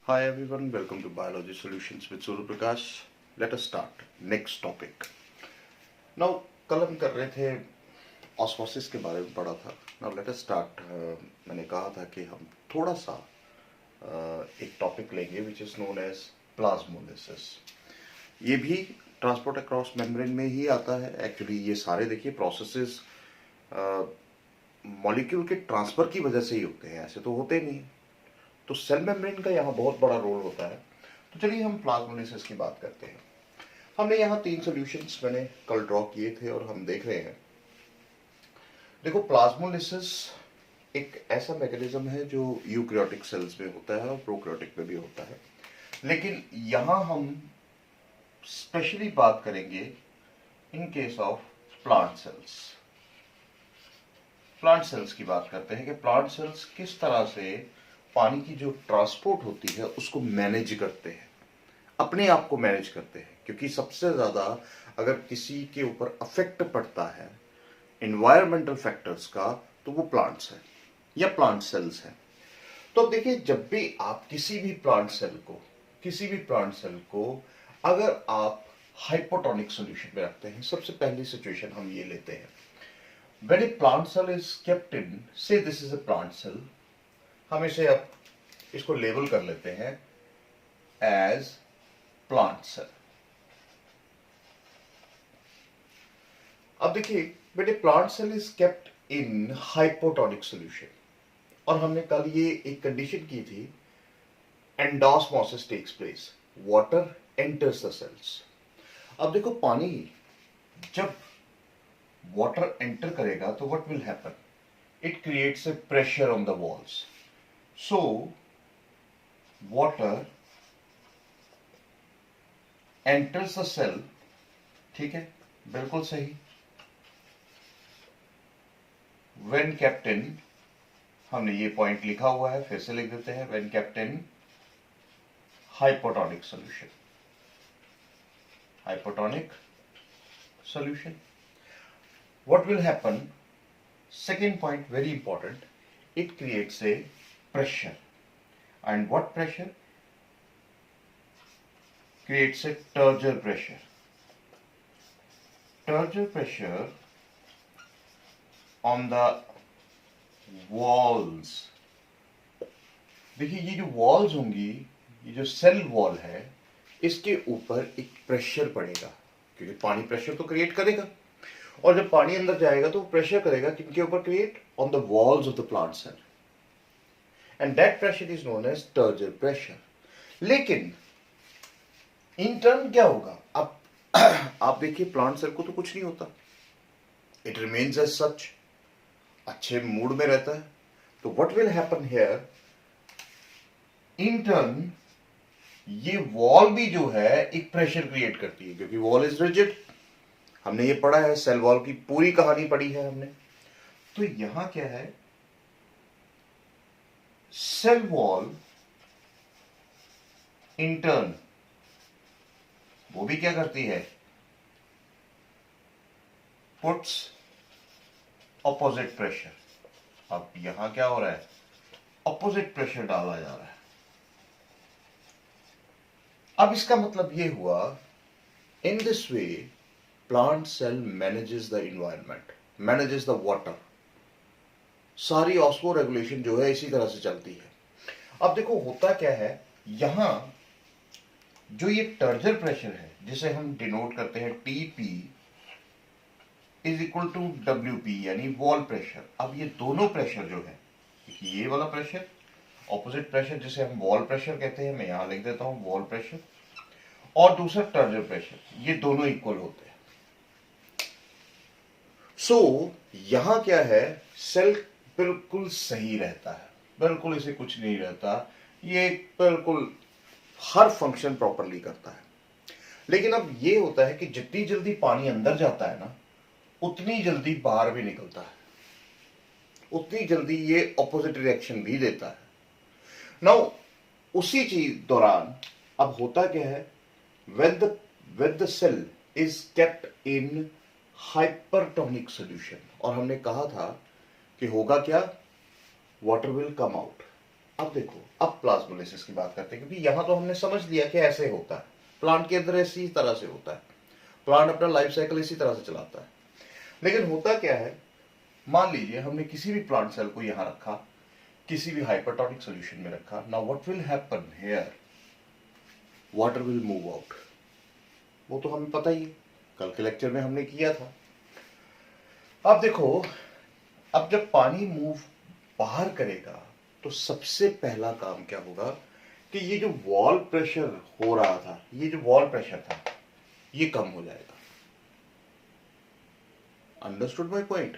Hi everyone, welcome to Biology Solutions with Surya Prakash. Let us start. Next topic. Now, कल हम कर रहे थे ऑस्मोसिस के बारे में पढ़ा था. Now let us start. मैंने कहा था कि हम थोड़ा सा एक टॉपिक लेंगे which is known as plasmolysis. ये भी ट्रांसपोर्ट अक्रॉस मेम्ब्रेन में ही आता है. एक्चुअली ये सारे देखिए प्रोसेसेस मॉलिक्यूल के ट्रांसफर की वजह से ही होते हैं, ऐसे तो होते नहीं. तो सेल मेम्ब्रेन का यहाँ बहुत बड़ा रोल होता है. तो चलिए हम प्लाज्मोलिसिस की बात करते हैं. हमने यहाँ 3 सॉल्यूशंस मैंने कल ड्रॉ किए थे और हम देख रहे हैं. देखो, प्लाज्मोलिसिस एक ऐसा मैकेनिज्म है जो यूकैरियोटिक सेल्स में होता है और प्रोकैरियोटिक में भी होता है. लेकिन यहाँ हम स्पेशली बात करेंगे in case of plant cells. Plant cells की बात करते हैं कि प्लांट सेल्स किस तरह से पानी की जो ट्रांसपोर्ट होती है उसको मैनेज करते हैं, अपने आप को मैनेज करते हैं. क्योंकि सबसे ज्यादा अगर किसी के ऊपर अफेक्ट पड़ता है एनवायरमेंटल फैक्टर्स का तो वो प्लांट्स हैं या प्लांट सेल्स हैं. तो अब देखिए, जब भी आप किसी भी प्लांट सेल को अगर आप हाइपोटोनिक सॉल्यूशन में रखते हैं, सबसे पहली सिचुएशन हम ये लेते हैं. When a plant cell is kept in, say this is a plant cell, हम इसे अब इसको लेबल कर लेते हैं एज प्लांट सेल. अब देखिए, बेटे plant cell is kept in hypotonic solution और हमने कल ये एक कंडीशन की थी, endosmosis takes place, water enters the cells. अब देखो, पानी जब वाटर एंटर करेगा तो what will happen, it creates a pressure on the walls. So, water enters the cell. ठीक है, बिल्कुल सही. When kept in, हमने ये पॉइंट लिखा हुआ है, फिर से लिख देते हैं. When kept in hypotonic solution. Hypotonic solution. What will happen? Second point, very important. It creates a pressure. And what pressure? Creates a turgor pressure. Turgor pressure on the walls. देखिए, ये जो वॉल्स होंगी, ये जो cell wall है, इसके ऊपर एक प्रेशर पड़ेगा, क्योंकि पानी प्रेशर तो क्रिएट करेगा. और जब पानी अंदर जाएगा तो प्रेशर करेगा किनके ऊपर? Create on the walls of the plant cell. And that pressure is known as turgor pressure. लेकिन इन टर्न क्या होगा? अब आप देखिए, प्लांट सेल को तो कुछ नहीं होता, इट रिमेन्स एज सच, अच्छे मूड में रहता है. तो what will happen here, in turn ये वॉल भी जो है एक प्रेशर क्रिएट करती है, क्योंकि वॉल इज रिजिड. हमने ये पढ़ा है, सेल वॉल की पूरी कहानी पढ़ी है हमने. तो यहां क्या है, सेल वॉल इन टर्न वो भी क्या करती है, पुट्स ऑपोजिट प्रेशर. अब यहां क्या हो रहा है, ऑपोजिट प्रेशर डाला जा रहा है. अब इसका मतलब ये हुआ, in this way plant cell manages the environment, manages the water. सारी ऑस्मो रेगुलेशन जो है इसी तरह से चलती है. अब देखो, होता क्या है, यहां जो ये टर्जर प्रेशर है, जिसे हम डिनोट करते हैं TP is equal to WP, यानी वॉल प्रेशर. अब ये दोनों प्रेशर जो है, ये वाला प्रेशर, ऑपोजिट प्रेशर जिसे हम वॉल प्रेशर कहते हैं, मैं यहां लिख देता हूं वॉल प्रेशर, और दूसरा टर्जर प्रेशर, ये दोनों इक्वल होते हैं. सो यहां क्या है, सेल बिल्कुल सही रहता है, बिल्कुल इसे कुछ नहीं रहता, ये बिल्कुल हर फंक्शन प्रॉपरली करता है. लेकिन अब ये होता है कि जितनी जल्दी पानी अंदर जाता है ना, उतनी जल्दी बाहर भी निकलता है, उतनी जल्दी ये ऑपोजिट रिएक्शन भी देता है. नाउ उसी चीज दौरान अब होता क्या है, when the cell is kept in hypertonic solution, और हमने कहा था कि होगा क्या, वाटर विल कम आउट. अब देखो, अब प्लाज्मोलिसिस की बात करते हैं, क्योंकि यहां तो हमने समझ लिया कि ऐसे होता है, प्लांट के अंदर इसी तरह से होता है, प्लांट अपना लाइफ साइकिल इसी तरह से चलाता है। लेकिन होता क्या है, मान लीजिए हमने किसी भी प्लांट सेल को यहां रखा, किसी भी हाइपरटोनिक सॉल्यूशन में रखा। Now what will happen here, water will move out. वो तो हमें पता ही है, कल के लेक्चर में हमने किया था। अब देखो, अब जब पानी मूव बाहर करेगा तो सबसे पहला काम क्या होगा कि ये जो वॉल प्रेशर हो रहा था, ये जो वॉल प्रेशर था, ये कम हो जाएगा। Understood my point?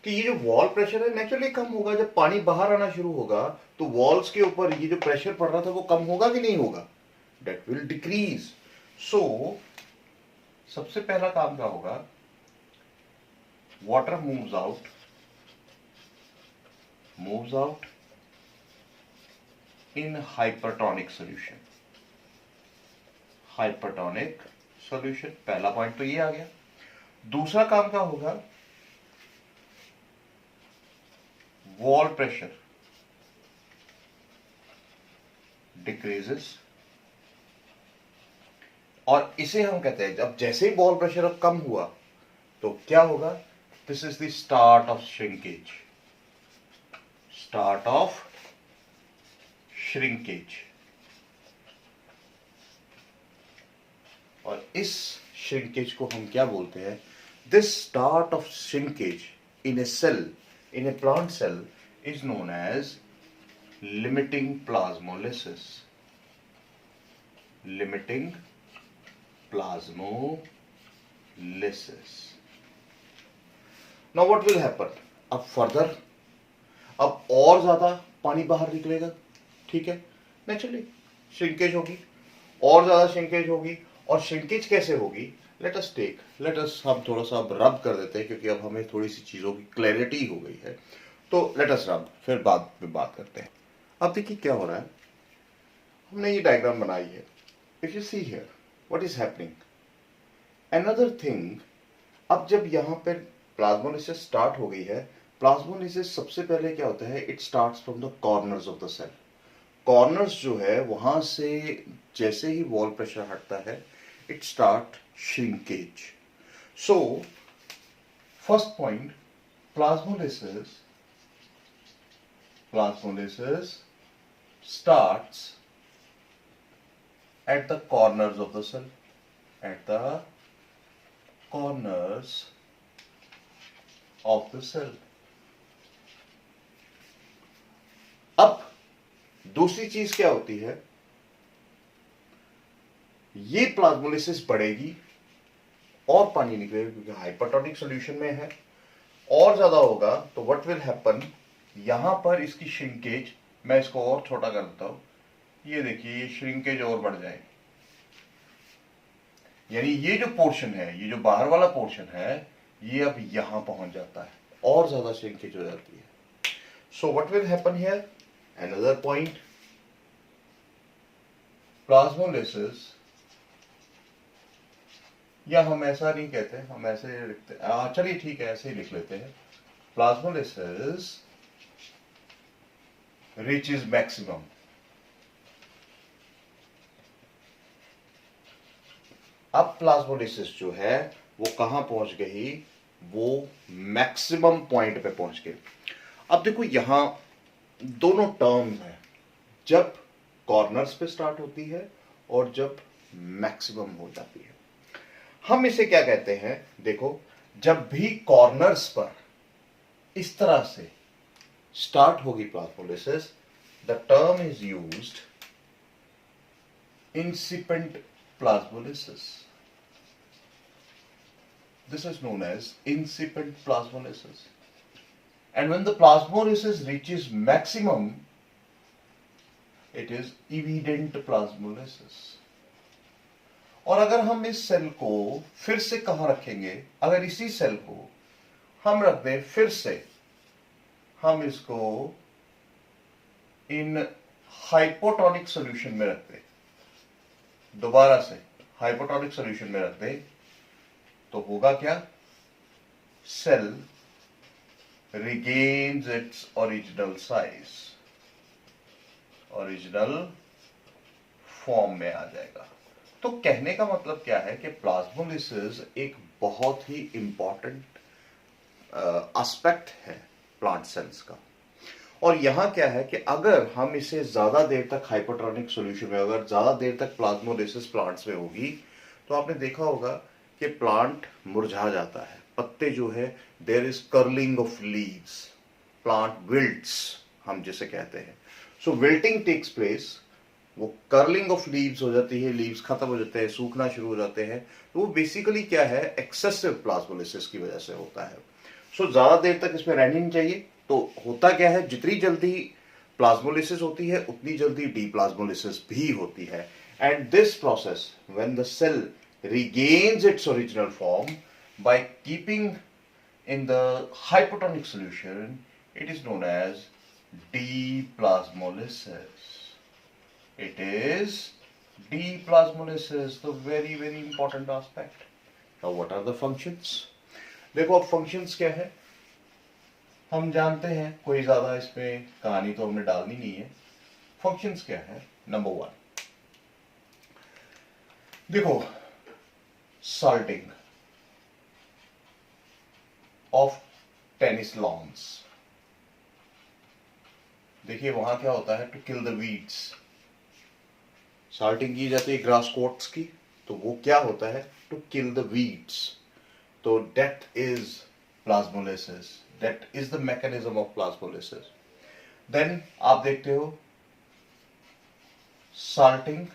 कि ये जो वॉल प्रेशर है नेचुरली कम होगा। जब पानी बाहर आना शुरू होगा तो वॉल्स के ऊपर ये जो प्रेशर पड़ रहा था वो कम होगा कि नहीं होगा? Date will decrease. सो सबसे पहला काम क्या होगा, water moves out in hypertonic solution। Hypertonic solution, पहला पॉइंट तो ये आ गया। दूसरा काम क्या होगा, वॉल प्रेशर डिक्रीजेस। और इसे हम कहते हैं, जब जैसे ही वॉल प्रेशर अब कम हुआ तो क्या होगा, this is the start of shrinkage. Start of shrinkage. और इस श्रिंकेज को हम क्या बोलते हैं, this start of shrinkage in a cell, in a plant cell is known as limiting plasmolysis. Limiting plasmolysis. Now what will happen, अब further, अब और ज्यादा पानी बाहर निकलेगा, ठीक है, नेचुरली श्रिंकेज होगी, और ज्यादा श्रिंकेज होगी। और श्रिंकेज कैसे होगी, लेट अस हम थोड़ा सा अब रब कर देते हैं, क्योंकि अब हमें थोड़ी सी चीजों की क्लैरिटी हो गई है। तो लेट अस रब, फिर बाद में बात करते हैं। अब देखिए क्या हो रहा है, हमने ये डायग्राम बनाई है। If you see here what is happening, another thing, अब जब यहां पर प्लाज्मोलिसिस स्टार्ट हो गई है, प्लाज्मोलिसिस सबसे पहले क्या होता है, it starts from the corners of the cell. Corners जो है वहां से जैसे ही वॉल प्रेशर हटता है, it start shrinkage. So first point, plasmolysis starts at the corners of the cell, at the corners of the cell। अब दूसरी चीज क्या होती है, ये प्लाज्मोलिसिस बढ़ेगी और पानी निकलेगा, क्योंकि हाइपरटोनिक सॉल्यूशन में है, और ज्यादा होगा तो व्हाट विल हैपन, यहां पर इसकी श्रिंकेज, मैं इसको और छोटा कर देता हूं, ये देखिए ये श्रिंकेज और बढ़ जाएगी। यानी ये जो पोर्शन है, ये जो बाहर वाला पोर्शन है, ये अब यहां पहुंच जाता है और ज्यादा श्रिंकेज हो जाती है। So what will happen here, another point, plasmolysis, या हम ऐसा नहीं कहते, हम ऐसे लिखते, चलिए ठीक है ऐसे ही लिख लेते हैं, प्लाज्मोलिसिस reaches maximum। अब प्लाज्मोलिसिस जो है वो कहां पहुंच गई, वो मैक्सिमम पॉइंट पे पहुंच गई। अब देखो यहां दोनों टर्म्स हैं, जब कॉर्नर्स पे स्टार्ट होती है और जब मैक्सिमम हो जाती है। हम इसे क्या कहते हैं, देखो जब भी कॉर्नर्स पर इस तरह से स्टार्ट होगी plasmolysis, the term is used incipient plasmolysis। This is known as incipient plasmolysis। And when the plasmolysis reaches maximum, it is evident plasmolysis। और अगर हम इस सेल को फिर से कहां रखेंगे, अगर इसी सेल को हम रख दें फिर से, हम इसको इन हाइपोटोनिक सॉल्यूशन में रख दें, दोबारा से हाइपोटोनिक सॉल्यूशन में रख दें, तो होगा क्या, cell regains its original size. Original form में आ जाएगा। तो कहने का मतलब क्या है कि प्लाज्मोलिसिस एक बहुत ही इंपॉर्टेंट एस्पेक्ट है प्लांट सेल्स का। और यहां क्या है कि अगर हम इसे ज्यादा देर तक हाइपोटोनिक सॉल्यूशन में, अगर ज्यादा देर तक प्लाज्मोलिसिस प्लांट्स में होगी, तो आपने देखा होगा कि प्लांट मुरझा जाता है, पत्ते जो है, there is curling of leaves, plant wilts हम जिसे कहते हैं। सो विल्टिंग टेक्स प्लेस, वो कर्लिंग ऑफ लीव्स हो जाती है, लीव्स खत्म हो जाते हैं, सूखना शुरू हो जाते हैं। तो वो बेसिकली क्या है, एक्सेसिव प्लाज्मोलिसिस की वजह से होता है। सो ज्यादा देर तक इसमें रहनी नहीं चाहिए। तो होता क्या है, जितनी जल्दी प्लाज्मोलिसिस होती है उतनी जल्दी डीप्लाज्मोलिसिस भी होती है। And this process when the cell regains its original form by keeping in the hypotonic solution, it is known as deplasmolysis. It is deplasmolysis, the very very important aspect. Now what are the functions? देखो अब functions क्या है, हम जानते हैं, कोई ज्यादा इसमें कहानी तो हमने डालनी नहीं है। फंक्शंस क्या है? नंबर 1, देखो, salting of टेनिस लॉन्स। देखिए वहां क्या होता है, to kill the weeds, salting की जाती है ग्रास कोट्स की, तो वो क्या होता है, टू किल द वीड्स। तो that is plasmolysis, that is the mechanism of plasmolysis. Then आप देखते हो साल्टिंग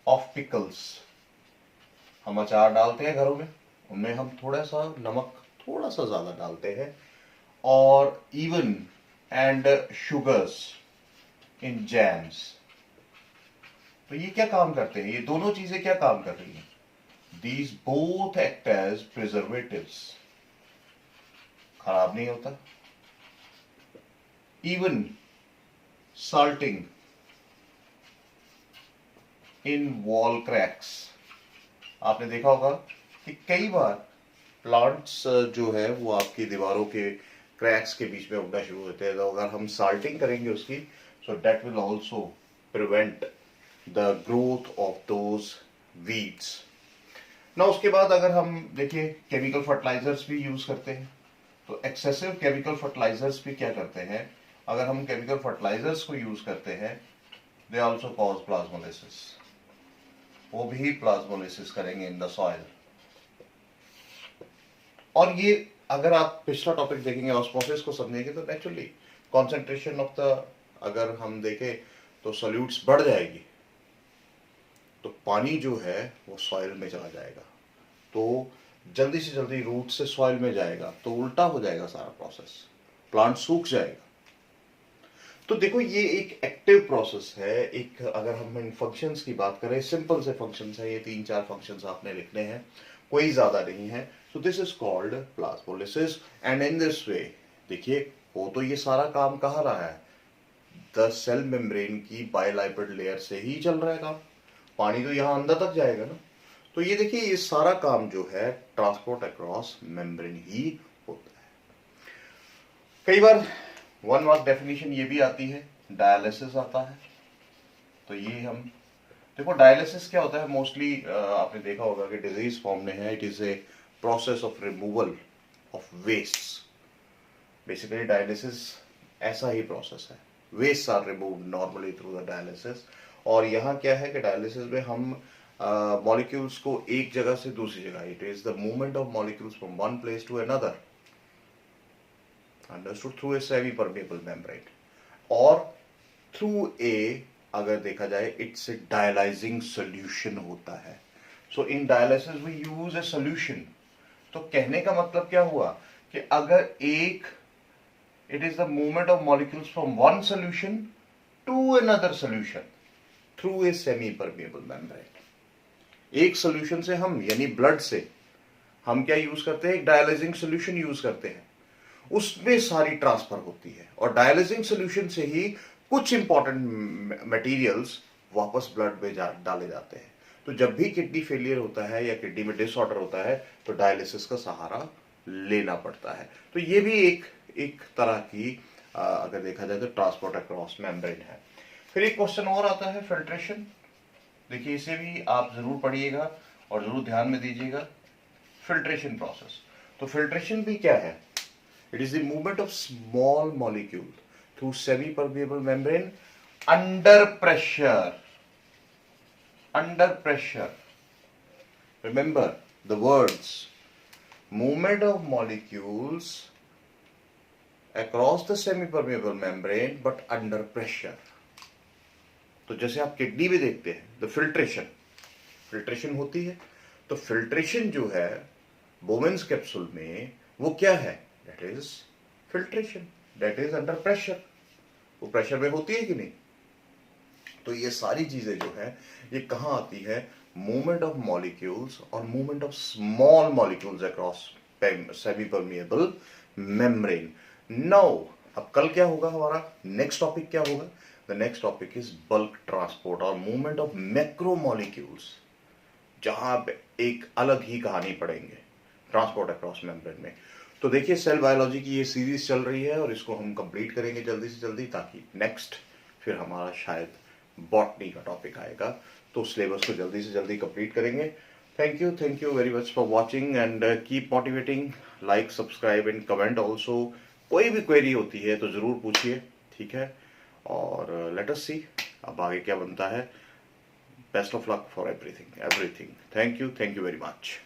ऑफ पिकल्स, हम अचार डालते हैं घरों में, उनमें हम थोड़ा सा नमक थोड़ा सा ज्यादा डालते हैं, और even and sugars in jams. तो ये क्या काम करते हैं, ये दोनों चीजें क्या काम कर रही हैं, these both act as preservatives, खराब नहीं होता। Even salting in wall cracks, आपने देखा होगा कि कई बार प्लांट्स जो है वो आपकी दीवारों के क्रैक्स के बीच में उगना शुरू होते हैं। तो अगर हम साल्टिंग करेंगे उसकी, so that will also prevent the growth of those weeds. ना उसके बाद अगर हम देखिए केमिकल फर्टिलाइजर्स भी यूज करते हैं, तो एक्सेसिव केमिकल फर्टिलाइजर्स भी क्या करते हैं, अगर हम केमिकल फर्टिलाइजर्स को यूज करते हैं, दे आल्सो कॉज प्लाज्मोलिसिस, वो भी प्लाज्मोलिसिस करेंगे इन द सॉइल। और ये अगर आप पिछला टॉपिक देखेंगे ऑस्मोसिस को समझेंगे, तो नेचुरली कॉन्सेंट्रेशन ऑफ द, अगर हम देखें तो सॉल्यूट्स बढ़ जाएगी, तो पानी जो है वो सॉइल में चला जाएगा, तो जल्दी से जल्दी रूट से सॉइल में जाएगा, तो उल्टा हो जाएगा सारा प्रोसेस, प्लांट सूख जाएगा। तो देखो ये एक एक्टिव प्रोसेस है। एक अगर हम इन फंक्शंस की बात करें, सिंपल से फंक्शंस है ये, 3-4 फंक्शंस आपने लिखने हैं, कोई ज्यादा नहीं है। So this is called plasmolysis. And in this वे देखिए हो तो ये सारा काम कहाँ रहा है, द सेल मेम्ब्रेन की बायलाइपिड लेयर से ही चल रहा है काम, पानी तो यहां अंदर तक जाएगा ना। तो ये देखिए ये सारा काम जो है ट्रांसपोर्ट अक्रॉस मेम्ब्रेन ही होता है। कई बार 1 मार्क डेफिनेशन ये भी आती है, डायलिसिस आता है। तो ये हम देखो डायलिसिस क्या होता है, मोस्टली आपने देखा होगा कि डिजीज फॉर्म में है, it is a process of removal of waste. Basically dialysis ऐसा ही प्रोसेस है, waste are removed normally through the dialysis. और यहाँ क्या है कि डायलिसिस में हम मॉलिक्यूल्स को एक जगह से दूसरी जगह, it is the movement of molecules from one place to another, understood through a semi permeable membrane, और थ्रू ए, अगर देखा जाए इट्स ए डायलाइजिंग सोल्यूशन होता है। So in dialysis we use a solution. तो कहने का मतलब क्या हुआ कि अगर एक, it is the movement of molecules from one solution to another solution through a semi permeable membrane. एक सोल्यूशन से हम, यानी ब्लड से हम क्या यूज करते हैं, एक डायलाइजिंग सोल्यूशन यूज करते हैं, उसमें सारी ट्रांसफर होती है, और डायलिसिंग सोल्यूशन से ही कुछ इंपॉर्टेंट मटेरियल्स वापस ब्लड में डाले जाते हैं। तो जब भी किडनी फेलियर होता है या किडनी में डिसऑर्डर होता है, तो डायलिसिस का सहारा लेना पड़ता है। तो ये भी एक तरह की अगर देखा जाए तो ट्रांसपोर्ट अक्रॉस मेम्ब्रेन है। फिर एक क्वेश्चन और आता है फिल्ट्रेशन। देखिए इसे भी आप जरूर पढ़िएगा और जरूर ध्यान में दीजिएगा। फिल्ट्रेशन प्रोसेस, तो फिल्ट्रेशन भी क्या है? It is the movement of small molecule through semi permeable membrane under pressure. Under pressure, remember the words, movement of molecules across the semi-permeable membrane but under pressure। तो जैसे आप kidney में देखते हैं द फिल्ट्रेशन होती है, तो filtration जो है बोवेन्स कैप्सूल में वो क्या है? That is filtration, that is under pressure. वो प्रेशर में होती है कि नहीं? तो ये सारी चीजें जो है ये कहाँ आती है? मूवमेंट ऑफ मॉलिक्यूल्स और movement of small molecules across semi permeable membrane. Now अब कल क्या होगा हमारा नेक्स्ट टॉपिक क्या होगा? The next topic is bulk transport और मूवमेंट ऑफ मैक्रो मॉलिक्यूल्स, जहां पे एक अलग ही कहानी पढ़ेंगे ट्रांसपोर्ट अक्रॉस मेम्ब्रेन में। तो देखिए सेल बायोलॉजी की ये सीरीज चल रही है और इसको हम कंप्लीट करेंगे जल्दी से जल्दी, ताकि नेक्स्ट फिर हमारा शायद बॉटनी का टॉपिक आएगा, तो सिलेबस को जल्दी से जल्दी कंप्लीट करेंगे। Thank you very much for watching and keep motivating, like subscribe and comment also. कोई भी क्वेरी होती है तो जरूर पूछिए, ठीक है? और लेट अस सी अब आगे क्या बनता है। Best of luck for everything. Thank you very much.